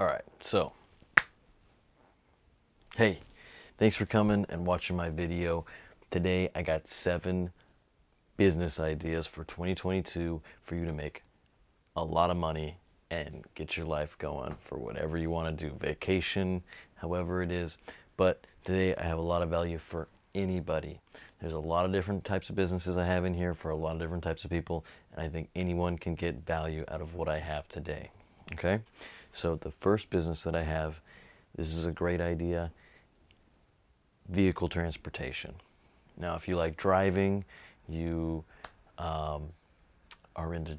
All right, so, hey, thanks for coming and watching my video. Today I got 7 business ideas for 2022 for you to make a lot of money and get your life going for whatever you want to do, vacation, however it is. But today I have a lot of value for anybody. There's a lot of different types of businesses I have in here for a lot of different types of people, and I think anyone can get value out of what I have today. Okay, so the first business that I have, this is a great idea: vehicle transportation. Now, if you like driving, you are into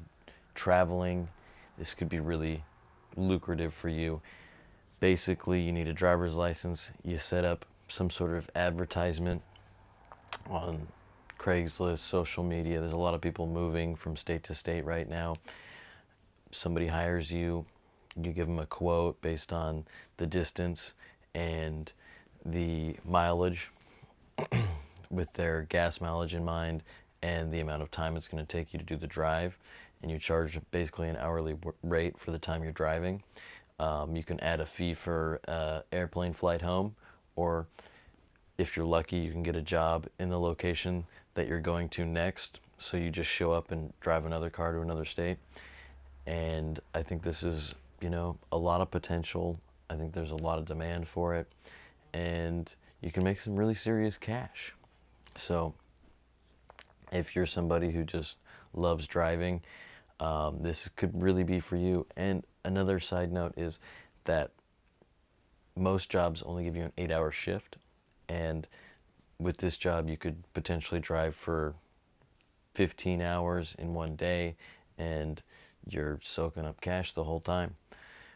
traveling, this could be really lucrative for you. Basically, you need a driver's license. You set up some sort of advertisement on Craigslist, social media. There's a lot of people moving from state to state right now. Somebody hires you, you give them a quote based on the distance and the mileage with their gas mileage in mind and the amount of time it's going to take you to do the drive, and you charge basically an hourly rate for the time you're driving. You can add a fee for airplane flight home, or if you're lucky, you can get a job in the location that you're going to next, so you just show up and drive another car to another state. And I think this is, a lot of potential. I think there's a lot of demand for it, and you can make some really serious cash. So if you're somebody who just loves driving, this could really be for you. And another side note is that most jobs only give you an 8-hour shift, and with this job you could potentially drive for 15 hours in one day, and you're soaking up cash the whole time,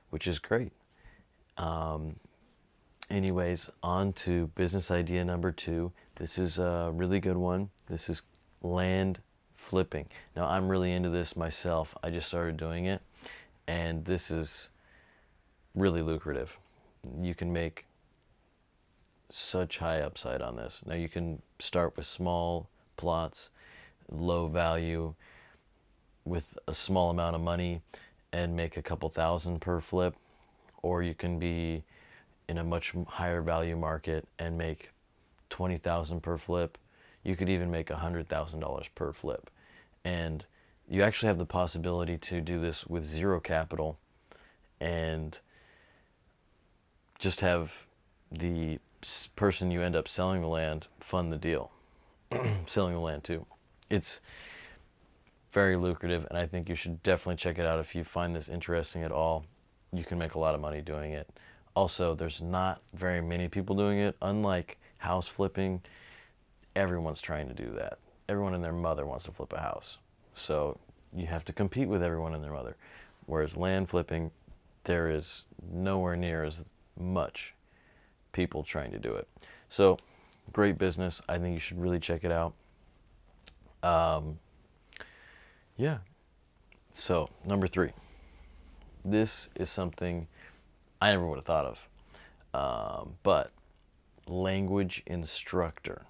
which is great. Anyways, on to business idea number 2. This is a really good one. This is land flipping. Now, I'm really into this myself. I just started doing it, and this is really lucrative. You can make such high upside on this. Now, you can start with small plots, low value, with a small amount of money and make a couple thousand per flip, or you can be in a much higher value market and make 20,000 per flip. You could even make $100,000 per flip, and you actually have the possibility to do this with zero capital and just have the person you end up selling the land fund the deal, selling the land too. It's very lucrative, and I think you should definitely check it out if you find this interesting at all. You can make a lot of money doing it. Also, there's not very many people doing it. Unlike house flipping, everyone's trying to do that. Everyone and their mother wants to flip a house. So you have to compete with everyone and their mother. Whereas land flipping, there is nowhere near as much people trying to do it. So, great business. I think you should really check it out. Yeah. So, number 3. This is something I never would have thought of. But language instructor.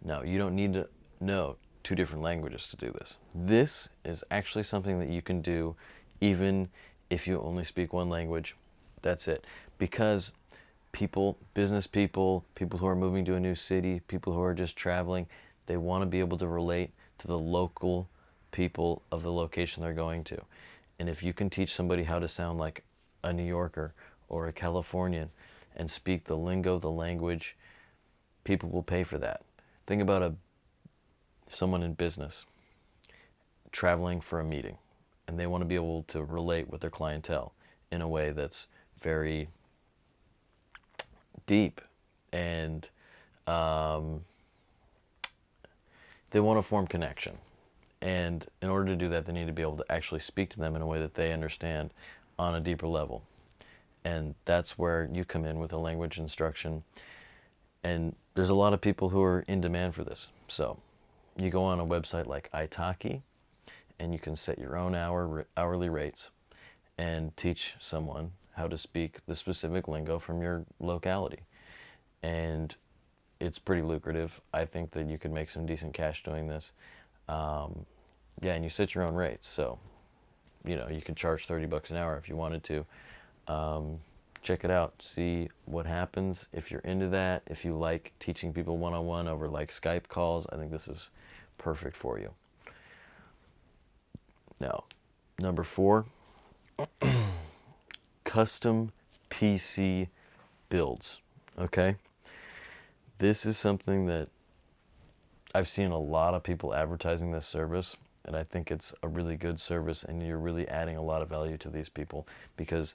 Now, you don't need to know 2 different languages to do this. This is actually something that you can do even if you only speak one language. That's it. Because business people, people who are moving to a new city, people who are just traveling, they want to be able to relate to the local people of the location they're going to. And if you can teach somebody how to sound like a New Yorker or a Californian and speak the lingo, the language, people will pay for that. Think about someone in business traveling for a meeting, and they want to be able to relate with their clientele in a way that's very deep, and they want to form connection. And in order to do that, they need to be able to actually speak to them in a way that they understand on a deeper level. And that's where you come in with a language instruction. And there's a lot of people who are in demand for this. So you go on a website like Italki, and you can set your own hourly rates and teach someone how to speak the specific lingo from your locality. And it's pretty lucrative. I think that you could make some decent cash doing this. Yeah, and you set your own rates. So, you could charge $30 an hour if you wanted to. Check it out, see what happens. If you're into that, if you like teaching people one-on-one over like Skype calls, I think this is perfect for you. Now, number 4, custom PC builds. Okay, this is something that I've seen a lot of people advertising this service, and I think it's a really good service, and you're really adding a lot of value to these people because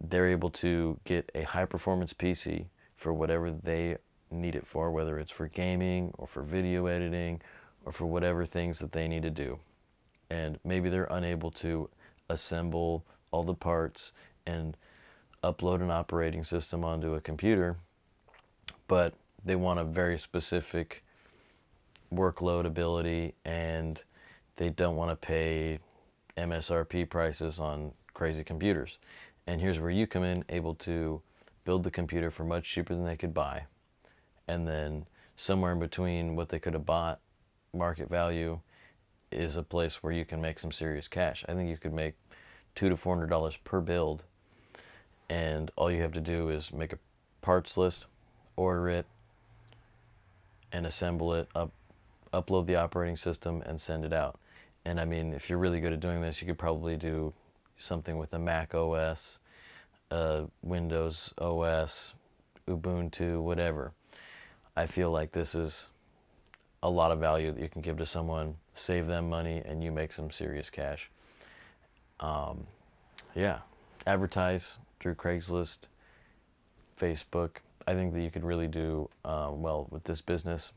they're able to get a high performance PC for whatever they need it for, whether it's for gaming or for video editing or for whatever things that they need to do. And maybe they're unable to assemble all the parts and upload an operating system onto a computer, but they want a very specific workload ability and they don't want to pay MSRP prices on crazy computers. And here's where you come in, able to build the computer for much cheaper than they could buy. And then somewhere in between what they could have bought, market value, is a place where you can make some serious cash. I think you could make $200 to $400 per build, and all you have to do is make a parts list, order it, and assemble it, upload the operating system, and send it out. And I mean, if you're really good at doing this, you could probably do something with a Mac OS, Windows OS, Ubuntu, whatever. I feel like this is a lot of value that you can give to someone, save them money, and you make some serious cash. Yeah, advertise through Craigslist, Facebook. I think that you could really do well with this business.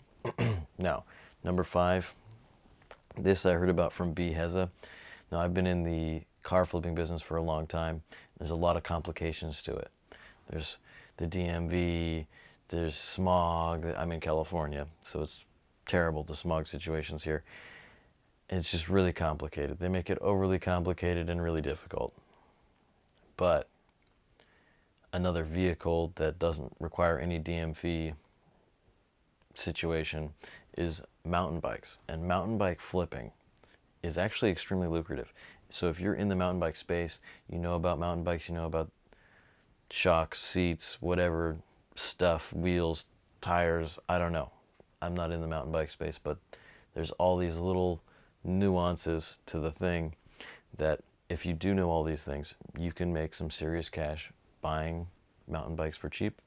Now, number 5, this I heard about from B. Heza. Now, I've been in the car flipping business for a long time. There's a lot of complications to it. There's the DMV, there's smog. I'm in California, so it's terrible, the smog situations here. It's just really complicated. They make it overly complicated and really difficult. But another vehicle that doesn't require any DMV situation is mountain bikes. And mountain bike flipping is actually extremely lucrative. So if you're in the mountain bike space, you know about mountain bikes, you know about shocks, seats, whatever stuff, wheels, tires, I don't know. I'm not in the mountain bike space, but there's all these little nuances to the thing that if you do know all these things, you can make some serious cash buying mountain bikes for cheap,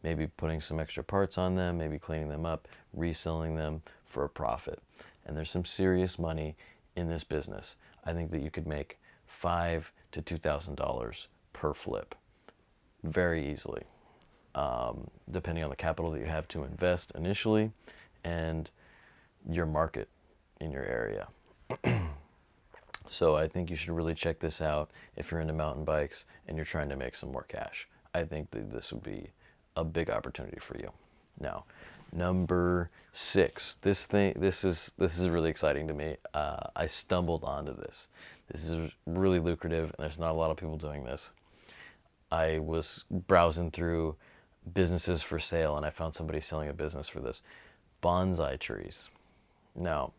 maybe putting some extra parts on them, maybe cleaning them up, reselling them for a profit. And there's some serious money in this business. I think that you could make $5,000 to $2,000 per flip very easily, depending on the capital that you have to invest initially and your market in your area. So I think you should really check this out if you're into mountain bikes and you're trying to make some more cash. I think that this would be a big opportunity for you. Now, number 6. This is really exciting to me. I stumbled onto this. This is really lucrative, and there's not a lot of people doing this. I was browsing through businesses for sale, and I found somebody selling a business for this. Bonsai trees. Now,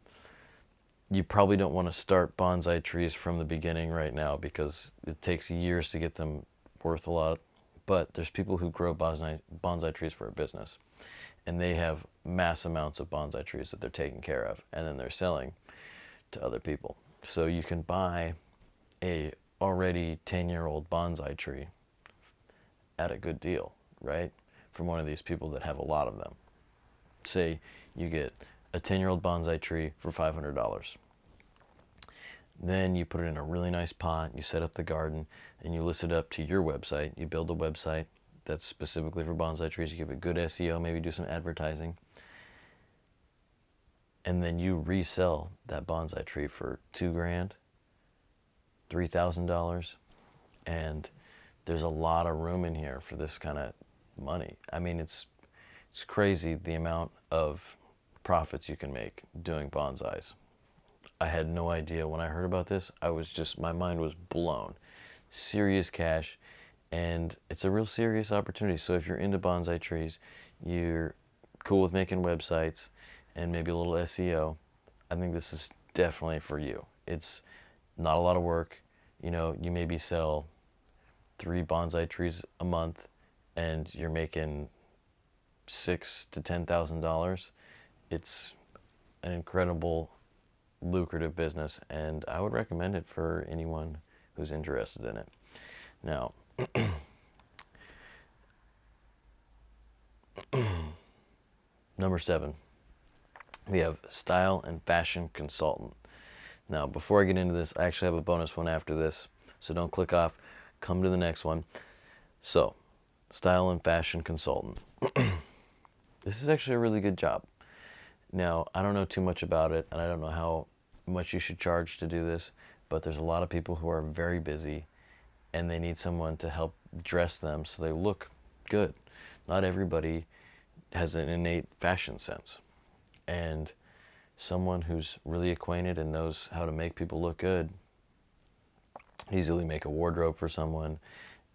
you probably don't want to start bonsai trees from the beginning right now because it takes years to get them worth a lot. But there's people who grow bonsai trees for a business, and they have mass amounts of bonsai trees that they're taking care of, and then they're selling to other people. So you can buy a already 10-year-old bonsai tree at a good deal, right? From one of these people that have a lot of them. Say you get a 10-year-old bonsai tree for $500. Then you put it in a really nice pot, you set up the garden, and you list it up to your website. You build a website that's specifically for bonsai trees. You give it good SEO, maybe do some advertising. And then you resell that bonsai tree for $2,000, $3,000. And there's a lot of room in here for this kind of money. I mean, it's crazy the amount of profits you can make doing bonsais. I had no idea when I heard about this. My mind was blown. Serious cash, and it's a real serious opportunity. So if you're into bonsai trees, you're cool with making websites and maybe a little SEO, I think this is definitely for you. It's not a lot of work. You know, you maybe sell 3 bonsai trees a month and you're making $6,000 to $10,000, it's an incredible lucrative business, and I would recommend it for anyone who's interested in it. Now, number 7, we have style and fashion consultant. Now, before I get into this, I actually have a bonus one after this, so don't click off. Come to the next one. So, style and fashion consultant. This is actually a really good job. Now, I don't know too much about it, and I don't know how much you should charge to do this, but there's a lot of people who are very busy, and they need someone to help dress them so they look good. Not everybody has an innate fashion sense, and someone who's really acquainted and knows how to make people look good, easily make a wardrobe for someone,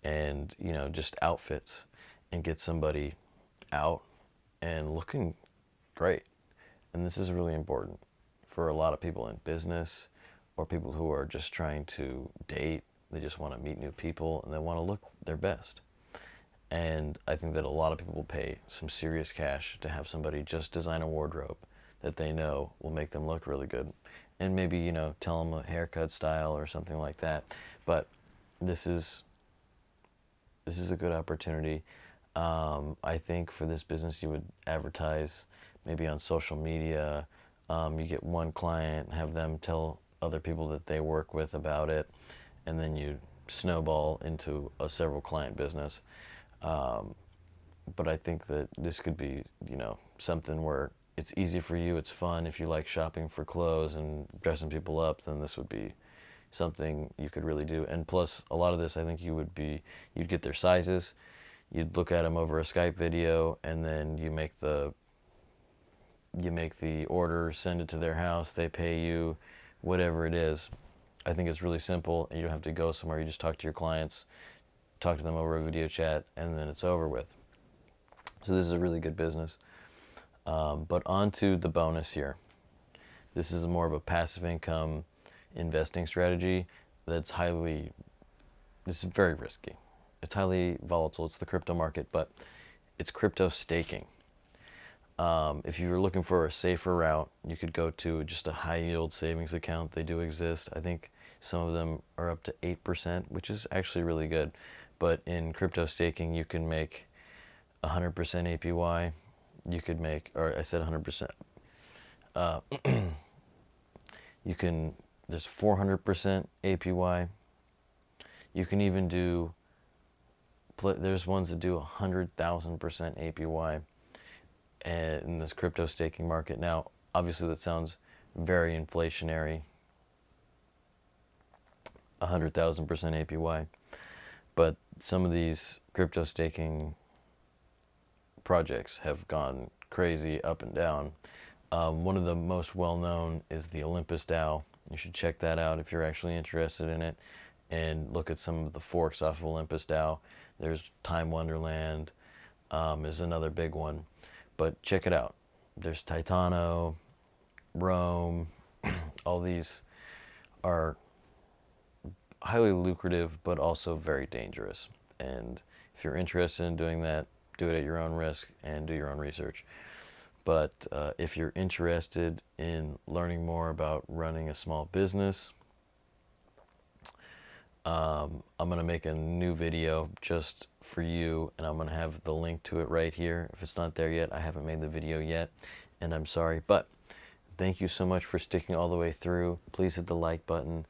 and just outfits, and get somebody out and looking great. And this is really important for a lot of people in business, or people who are just trying to date. They just want to meet new people and they want to look their best. And I think that a lot of people will pay some serious cash to have somebody just design a wardrobe that they know will make them look really good. And maybe, tell them a haircut style or something like that. But this is a good opportunity. I think for this business you would advertise maybe on social media. You get one client, have them tell other people that they work with about it, and then you snowball into a several client business. But I think that this could be, something where it's easy for you, it's fun. If you like shopping for clothes and dressing people up, then this would be something you could really do. And plus, a lot of this, I think you'd get their sizes, you'd look at them over a Skype video, and then you make the order, send it to their house, they pay you, whatever it is. I think it's really simple, and you don't have to go somewhere. You just talk to your clients, talk to them over a video chat, and then it's over with. So this is a really good business. But on to the bonus here. This is more of a passive income investing strategy this is very risky. It's highly volatile. It's the crypto market, but it's crypto staking. If you were looking for a safer route, you could go to just a high yield savings account. They do exist. I think some of them are up to 8%, which is actually really good. But in crypto staking, you can make 100% APY. You could make, or I said 100%. There's 400% APY. You can even do, there's ones that do 100,000% APY in this crypto staking market. Now, obviously that sounds very inflationary, 100,000% APY, but some of these crypto staking projects have gone crazy up and down. One of the most well-known is the Olympus DAO. You should check that out if you're actually interested in it, and look at some of the forks off of Olympus DAO. There's Time Wonderland is another big one, but check it out. There's Titano, Rome. All these are highly lucrative, but also very dangerous. And if you're interested in doing that, do it at your own risk and do your own research. But if you're interested in learning more about running a small business, I'm going to make a new video just for you, and I'm going to have the link to it right here. If it's not there yet, I haven't made the video yet, and I'm sorry. But thank you so much for sticking all the way through. Please hit the like button.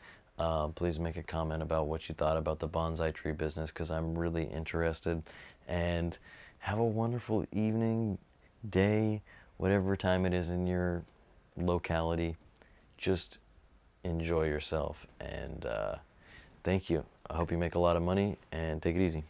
Please make a comment about what you thought about the bonsai tree business, because I'm really interested. And have a wonderful evening, day, whatever time it is in your locality. Just enjoy yourself, and thank you. I hope you make a lot of money, and take it easy.